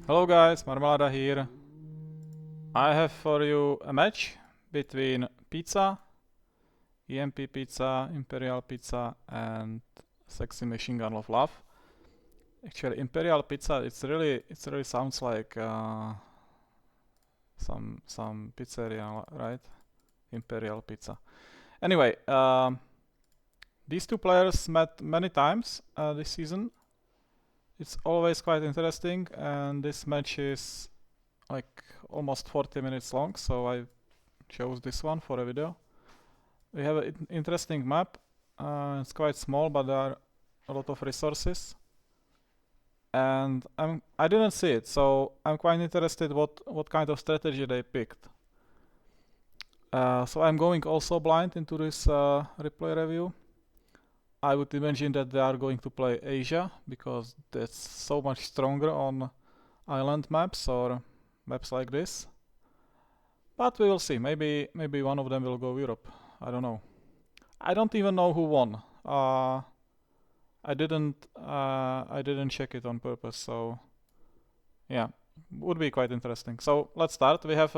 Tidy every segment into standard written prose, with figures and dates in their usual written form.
Hello guys, Marmalada here. I have for you a match between Pizza, IMP Pizza, Imperial Pizza and SexyMachineGunOfLove. Actually, Imperial Pizza, it really sounds like some pizzeria, right? Imperial Pizza. Anyway, these two players met many times this season. It's always quite interesting, and this match is like almost 40 minutes long, so I chose this one for a video. We have an interesting map. It's quite small, but there are a lot of resources. And I didn't see it, so I'm quite interested what kind of strategy they picked. So I'm going also blind into this replay review. I would imagine that they are going to play Asia, because that's so much stronger on island maps or maps like this. But we will see. Maybe one of them will go Europe. I don't know. I don't even know who won. I didn't check it on purpose. So yeah, would be quite interesting. So let's start. We have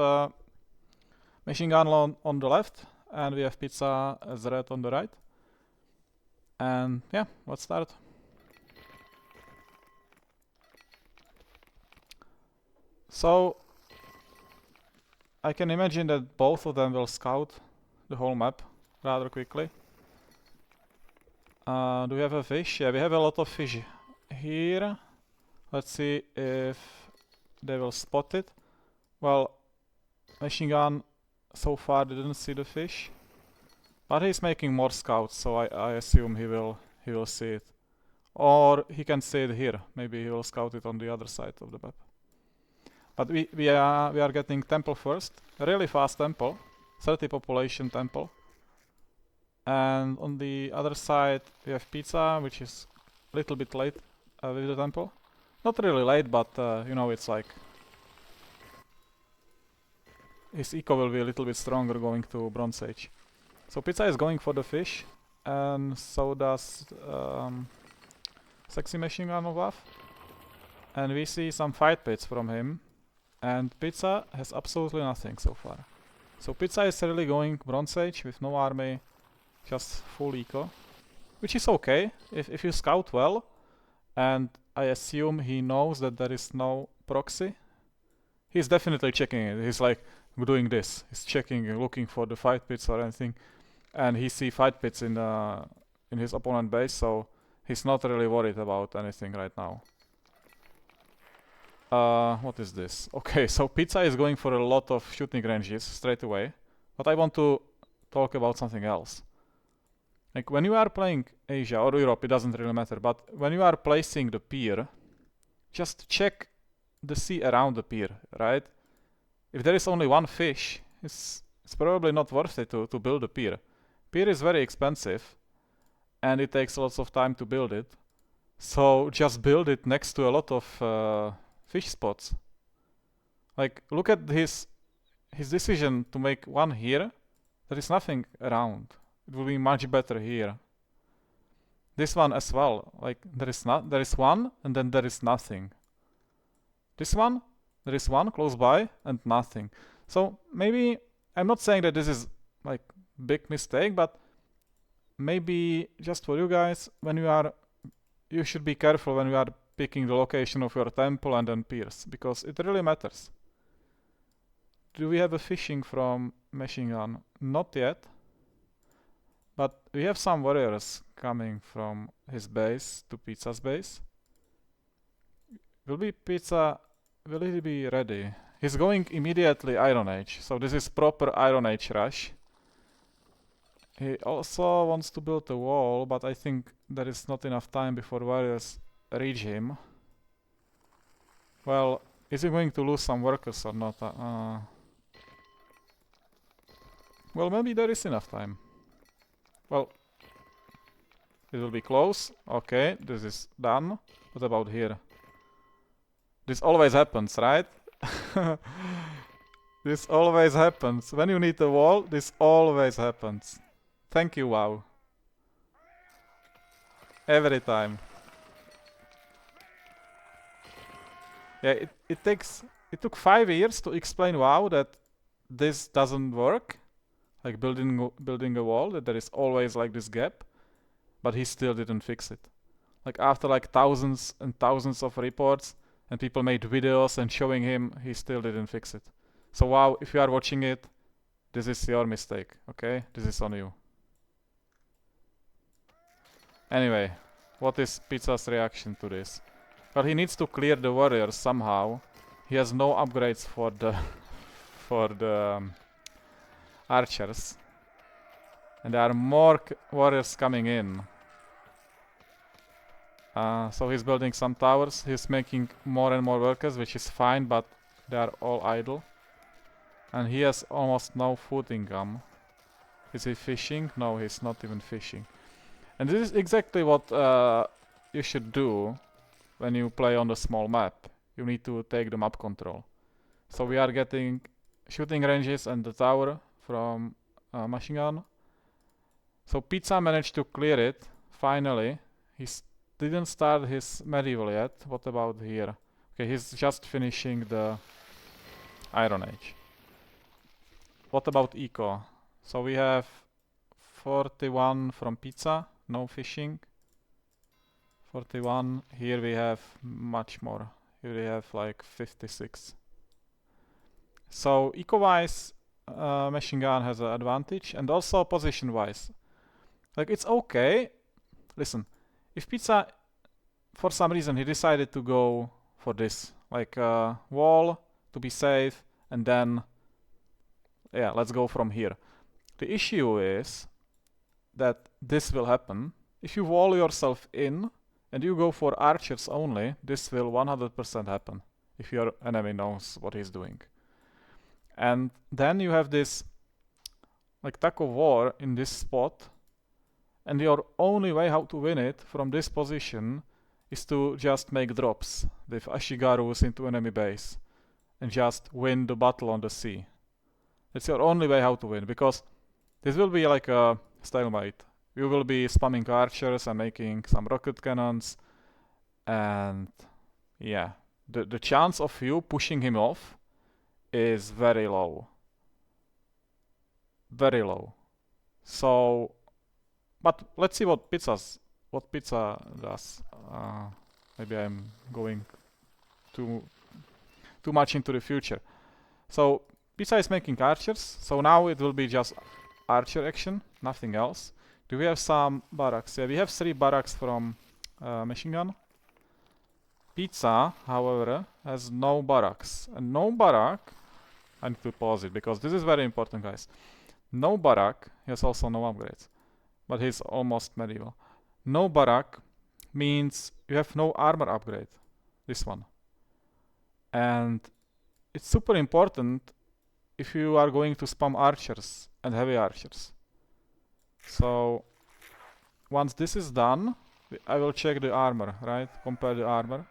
machine gun on the left, and we have Pizza as red on the right. And yeah, let's start. So I can imagine that both of them will scout the whole map rather quickly. Do we have a fish? Yeah, we have a lot of fish here. Let's see if they will spot it. Well, machine gun so far didn't see the fish, but he's making more scouts, so I assume he will see it, or he can see it here. Maybe he will scout it on the other side of the map. But we are getting temple first. A really fast temple, 30 population temple. And on the other side we have Pizza, which is a little bit late with the temple. Not really late, but you know, it's like his eco will be a little bit stronger going to Bronze Age. So Pizza is going for the fish, and so does SexyMachineGunOfLove. And we see some fight pits from him, and Pizza has absolutely nothing so far. So Pizza is really going Bronze Age with no army, just full eco, which is okay if you scout well, and I assume he knows that there is no proxy. He's definitely checking it. He's like doing this. He's checking, looking for the fight pits or anything, and he see fight pits in his opponent base, so he's not really worried about anything right now. What is this? Okay, so Pizza is going for a lot of shooting ranges straight away, but I want to talk about something else. Like when you are playing Asia or Europe, it doesn't really matter, but when you are placing the pier, just check the sea around the pier, right? If there is only one fish, it's probably not worth it to build a pier. Pier is very expensive, and it takes lots of time to build it. So just build it next to a lot of fish spots. Like, look at his decision to make one here. There is nothing around. It will be much better here. This one as well. Like, there is one, and then there is nothing. This one, there is one close by and nothing. So maybe, I'm not saying that this is like big mistake, but maybe just for you guys, you should be careful when you are picking the location of your temple and then piers, because it really matters. Do we have a fishing from machine gun? Not yet. But we have some warriors coming from his base to Pizza's base. Will he be ready? He's going immediately Iron Age, so this is proper Iron Age rush. He also wants to build a wall, but I think there is not enough time before warriors reach him. Well, is he going to lose some workers or not? Well, maybe there is enough time. Well, it will be close. Okay, this is done. What about here? This always happens, right? This always happens. When you need a wall, this always happens. Thank you, WoW. Every time. Yeah, it took 5 years to explain WoW that this doesn't work, like building a wall, that there is always like this gap, but he still didn't fix it. Like after like thousands and thousands of reports and people made videos and showing him, he still didn't fix it. So WoW, if you are watching it, this is your mistake, okay? This is on you. Anyway, what is Pizza's reaction to this? Well, he needs to clear the warriors somehow. He has no upgrades for the for the archers, and there are more warriors coming in. So he's building some towers. He's making more and more workers, which is fine, but they are all idle. And he has almost no food income. Is he fishing? No, he's not even fishing. And this is exactly what you should do when you play on the small map. You need to take the map control. So we are getting shooting ranges and the tower from machine gun. So Pizza managed to clear it, finally. He didn't start his medieval yet. What about here? Okay, he's just finishing the Iron Age. What about eco? So we have 41 from Pizza, no fishing. 41, here we have much more. Here we have like 56. So eco-wise, machine gun has an advantage, and also position-wise. Like it's okay. Listen, if Pizza, for some reason, he decided to go for this, like wall to be safe, and then, yeah, let's go from here. The issue is that this will happen. If you wall yourself in and you go for archers only, this will 100% happen if your enemy knows what he's doing. And then you have this like tug of war in this spot, and your only way how to win it from this position is to just make drops with Ashigarus into enemy base and just win the battle on the sea. It's your only way how to win, because this will be like a stalemate. You will be spamming archers and making some rocket cannons, and yeah, the chance of you pushing him off is very low. Very low. So, but let's see what Pizza does. Maybe I'm going too much into the future. So Pizza is making archers, so now it will be just archer action, nothing else. Do we have some barracks? Yeah, we have 3 barracks from machine gun. Pizza, however, has no barracks. And no barrack, I need to pause it because this is very important, guys. No barrack, he has also no upgrades, but he's almost medieval. No barrack means you have no armor upgrade, this one. And it's super important if you are going to spam archers and heavy archers. So once this is done, I will check the armor, right? Compare the armor.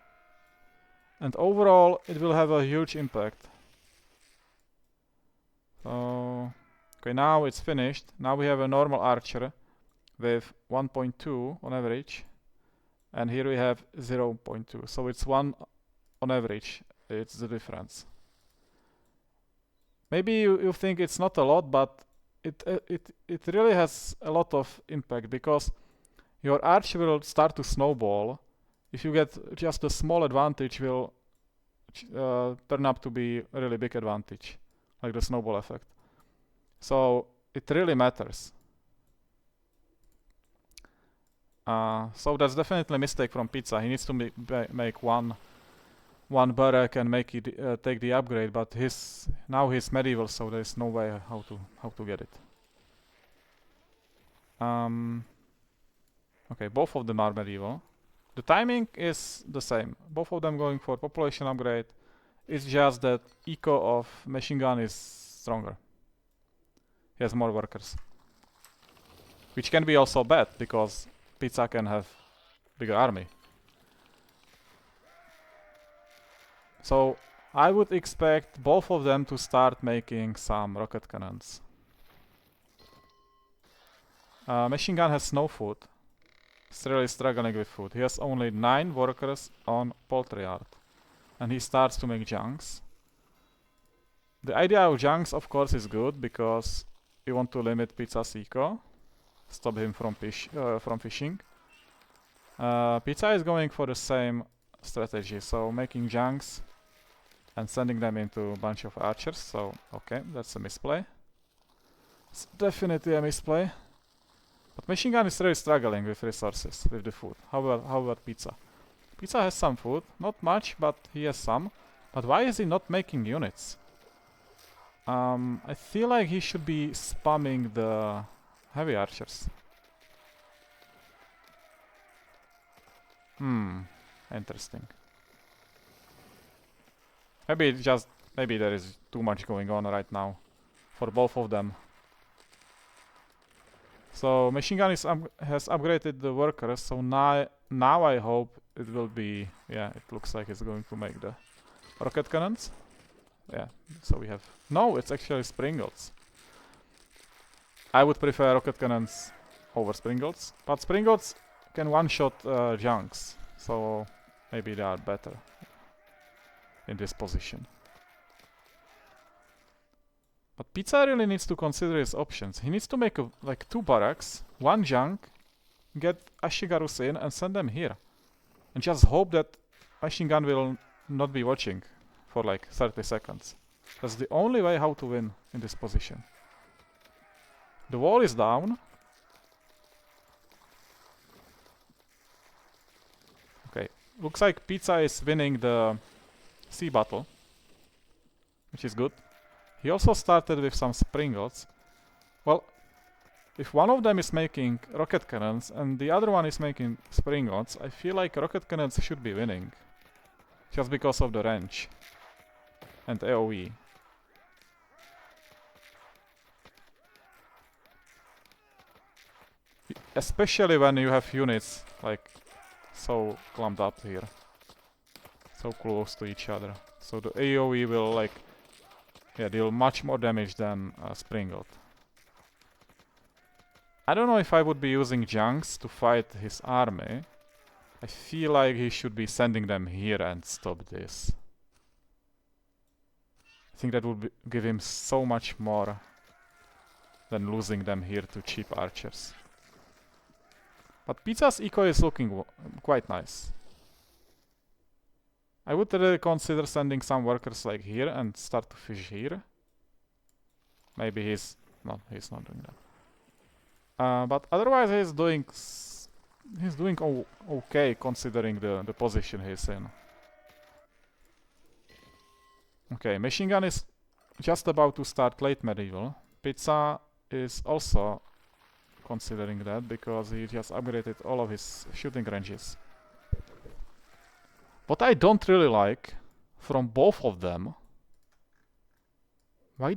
And overall, it will have a huge impact. So, okay, now it's finished. Now we have a normal archer with 1.2 on average. And here we have 0.2. So it's 1 on average. It's the difference. Maybe you think it's not a lot, but it really has a lot of impact, because your archer will start to snowball. If you get just a small advantage, will turn up to be a really big advantage, like the snowball effect. So it really matters. So that's definitely a mistake from Pizza. He needs to make one barrack and make it take the upgrade, but now he's medieval, so there's no way how to get it. Okay, both of them are medieval. The timing is the same. Both of them going for population upgrade. It's just that eco of machine gun is stronger. He has more workers, which can be also bad because Pizza can have bigger army. So I would expect both of them to start making some rocket cannons. Machine gun has no food. He's really struggling with food. He has only 9 workers on poultry yard. and he starts to make junks. The idea of junks, of course, is good because you want to limit Pizza's eco, stop him from fishing. Pizza is going for the same strategy, so making junks and sending them into a bunch of archers. So okay, that's a misplay. It's definitely a misplay. But Machine Gun is really struggling with resources, with the food. How about Pizza? Pizza has some food, not much, but he has some. But why is he not making units? I feel like he should be spamming the heavy archers. Interesting. Maybe there is too much going on right now for both of them. So Machine Gun has upgraded the workers, so now I hope it will be, yeah, it looks like it's going to make the rocket cannons. Yeah, so we have, no, it's actually Springles. I would prefer rocket cannons over Springles, but Springles can one-shot junks, so maybe they are better in this position. But Pizza really needs to consider his options. He needs to make like 2 barracks, 1 junk, get Ashigarus in and send them here. And just hope that Machine Gun will not be watching for like 30 seconds. That's the only way how to win in this position. The wall is down. Okay, looks like Pizza is winning the sea battle, which is good. He also started with some Springles. Well, if one of them is making rocket cannons and the other one is making Springles, I feel like rocket cannons should be winning. Just because of the range and AoE. Especially when you have units like so clumped up here. So close to each other. So the AoE will like, yeah, deal much more damage than Springles. I don't know if I would be using junks to fight his army. I feel like he should be sending them here and stop this. I think that would give him so much more than losing them here to cheap archers. But Pizza's eco is looking quite nice. I would really consider sending some workers like here and start to fish here. Maybe he's not doing that. But otherwise he's doing okay considering the position he's in. Okay, Machine Gun is just about to start late medieval. Pizza is also considering that because he just upgraded all of his shooting ranges. What I don't really like from both of them, why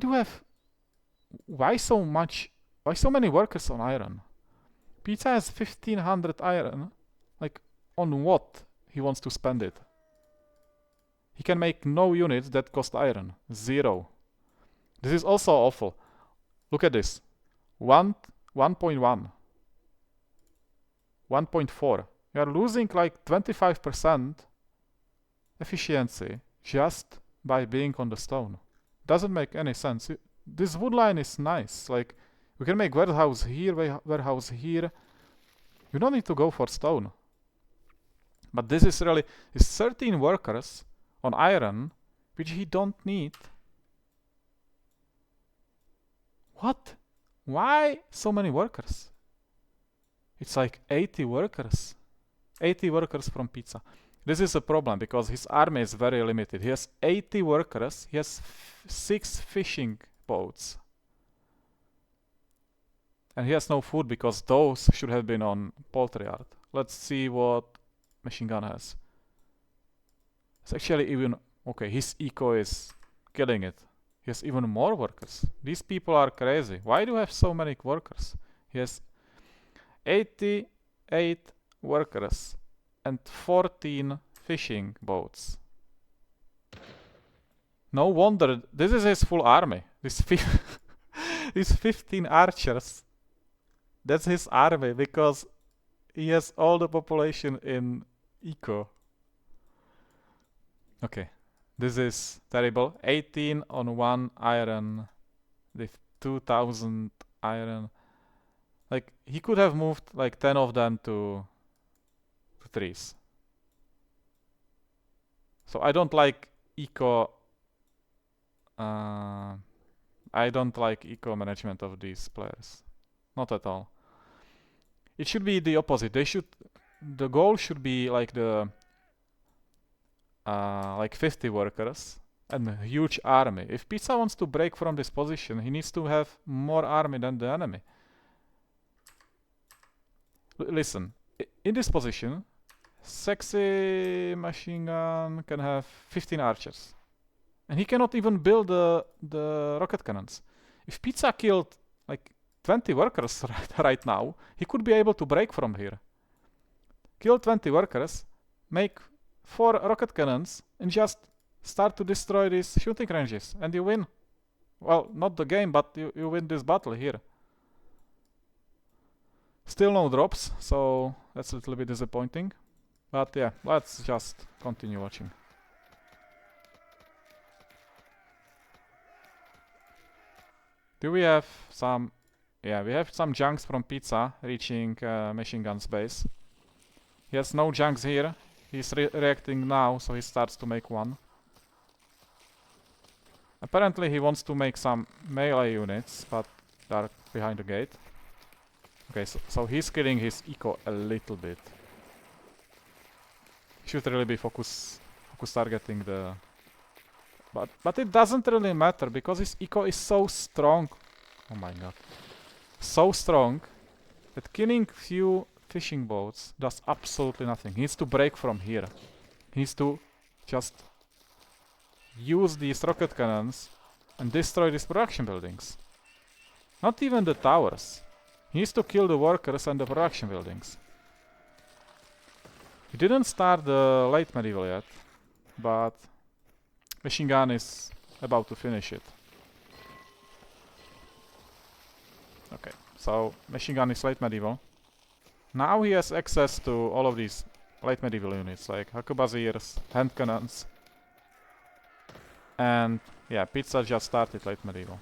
so many workers on iron? Pizza has 1500 iron. Like, on what he wants to spend it? He can make no units that cost iron. 0. This is also awful. Look at this. 1.1. 1.4. You are losing like 25% efficiency just by being on the stone. Doesn't make any sense. This wood line is nice. Like, we can make warehouse here, warehouse here. You don't need to go for stone. But this is really, it's 13 workers on iron, which he don't need. What? Why so many workers? It's like 80 workers. 80 workers from Pizza. This is a problem because his army is very limited. He has 80 workers. He has 6 fishing boats. And he has no food because those should have been on poultry yard. Let's see what Machine Gun has. It's actually even... Okay, his eco is killing it. He has even more workers. These people are crazy. Why do you have so many workers? He has 88 workers and 14 fishing boats. No wonder. This is his full army. These 15 archers. That's his army because he has all the population in eco. Okay, this is terrible. 18 on 1 iron with 2000 iron. Like, he could have moved like 10 of them to trees. So I don't like eco. I don't like eco management of these players. Not at all. It should be the opposite. The goal should be like like 50 workers and a huge army. If Pizza wants to break from this position, he needs to have more army than the enemy. Listen, in this position, Sexy Machine Gun can have 15 archers. And he cannot even build the rocket cannons. If Pizza killed like 20 workers right now, he could be able to break from here. Kill 20 workers, make 4 rocket cannons, and just start to destroy these shooting ranges, and you win. Well, not the game, but you win this battle here. Still no drops, so that's a little bit disappointing. But yeah, let's just continue watching. Do we have some... Yeah, we have some junks from Pizza reaching machine gun's base. He has no junks here. He's reacting now, so he starts to make one. Apparently he wants to make some melee units, but they're behind the gate. Okay, so he's killing his eco a little bit. He should really be focus targeting the... But it doesn't really matter, because his eco is so strong. Oh my god. So strong that killing few fishing boats does absolutely nothing. He needs to break from here. He needs to just use these rocket cannons and destroy these production buildings. Not even the towers. He needs to kill the workers and the production buildings. He didn't start the late medieval yet, but machine gun is about to finish it. Okay, so machine gun is late medieval. Now he has access to all of these late medieval units, like harquebusiers, hand cannons. And yeah, Pizza just started late medieval.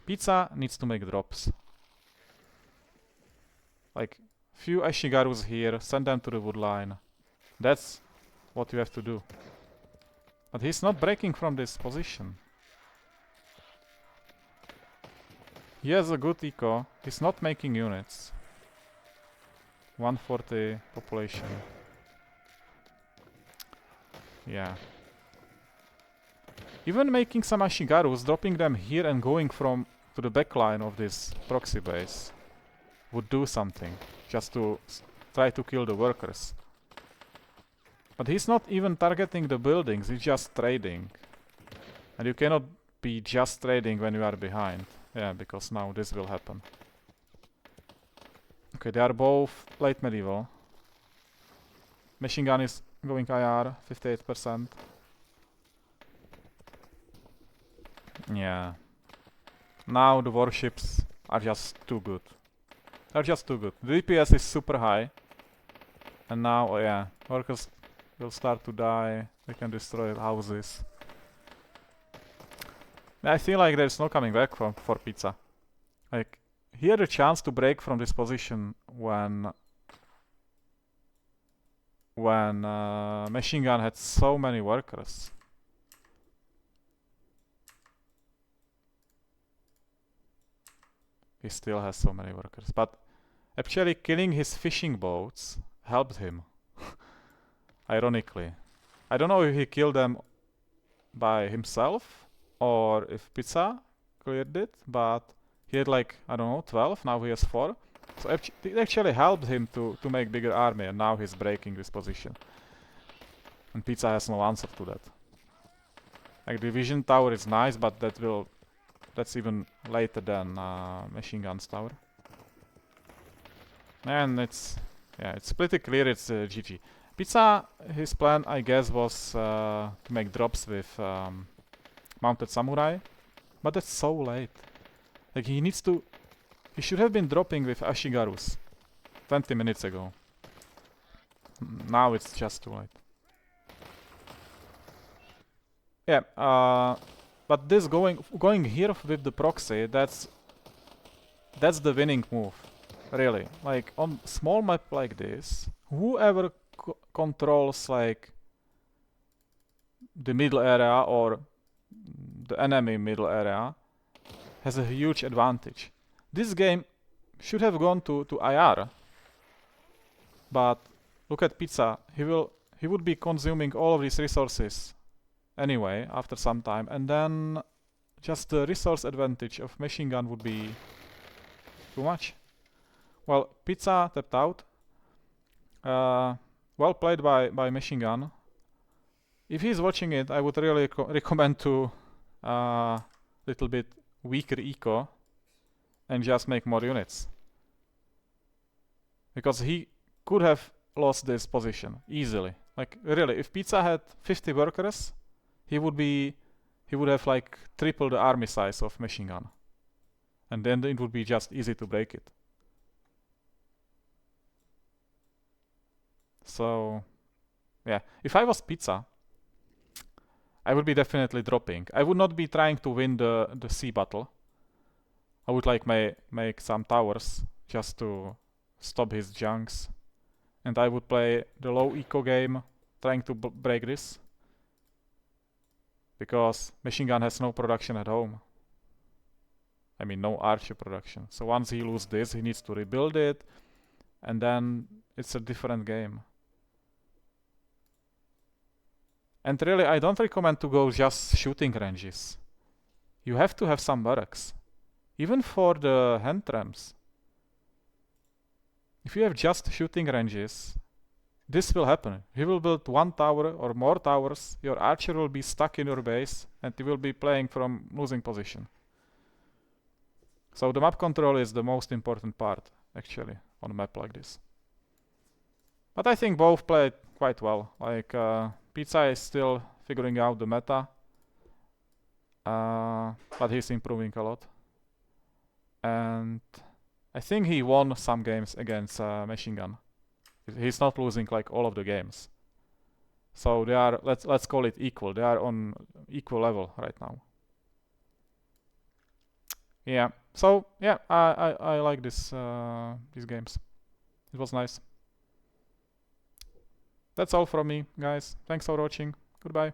Pizza needs to make drops. Like, few Ashigarus here, send them to the wood line. That's what you have to do. But he's not breaking from this position. He has a good eco. He's not making units. 140 population. Yeah. Even making some Ashigarus, dropping them here and going from to the backline of this proxy base would do something. Just to try to kill the workers. But he's not even targeting the buildings, he's just trading. And you cannot be just trading when you are behind. Yeah, because now this will happen. Okay, they are both late medieval. Machine gun is going IR, 58%. Yeah. Now the warships are just too good. They're just too good. The DPS is super high. And now, oh yeah, workers will start to die. They can destroy houses. I feel like there's no coming back for Pizza. Like, he had a chance to break from this position when Machine Gun had so many workers. He still has so many workers, but actually killing his fishing boats helped him. Ironically. I don't know if he killed them by himself or if Pizza cleared it, but he had like, I don't know, 12, now he has 4. So it actually helped him to make bigger army, and now he's breaking this position. And Pizza has no answer to that. Like, the vision tower is nice, but that's even later than Machine Gun's tower. And it's pretty clear it's GG. Pizza, his plan, I guess, was to make drops with Mounted Samurai, but that's so late. Like, he should have been dropping with Ashigarus 20 minutes ago. Now it's just too late. Yeah, but this going here with the proxy, that's the winning move, really. Like on small map like this, whoever controls like the middle area or the enemy middle area has a huge advantage. This game should have gone to IR, but look at Pizza. He would be consuming all of these resources anyway after some time, and then just the resource advantage of machine gun would be too much. Well, Pizza tapped out. Well played by machine gun. If he's watching it, I would really recommend to little bit weaker eco and just make more units, because he could have lost this position easily. Like really, if Pizza had 50 workers, he would have like triple the army size of machine gun, and then it would be just easy to break it. So yeah, if I was Pizza, I would be definitely dropping. I would not be trying to win the sea battle. I would like make some towers just to stop his junks, and I would play the low eco game, trying to break this, because machine gun has no production at home. I mean, no archer production. So once he loses this, he needs to rebuild it, and then it's a different game. And really, I don't recommend to go just shooting ranges. You have to have some barracks, even for the hand trams. If you have just shooting ranges, this will happen. You will build one tower or more towers, your archer will be stuck in your base, and you will be playing from losing position. So the map control is the most important part, actually, on a map like this. But I think both played quite well. Like, Pizza is still figuring out the meta, but he's improving a lot. And I think he won some games against machine gun. He's not losing like all of the games. So they are, let's call it equal. They are on equal level right now. Yeah. So yeah, I like these games. It was nice. That's all from me, guys. Thanks for watching. Goodbye.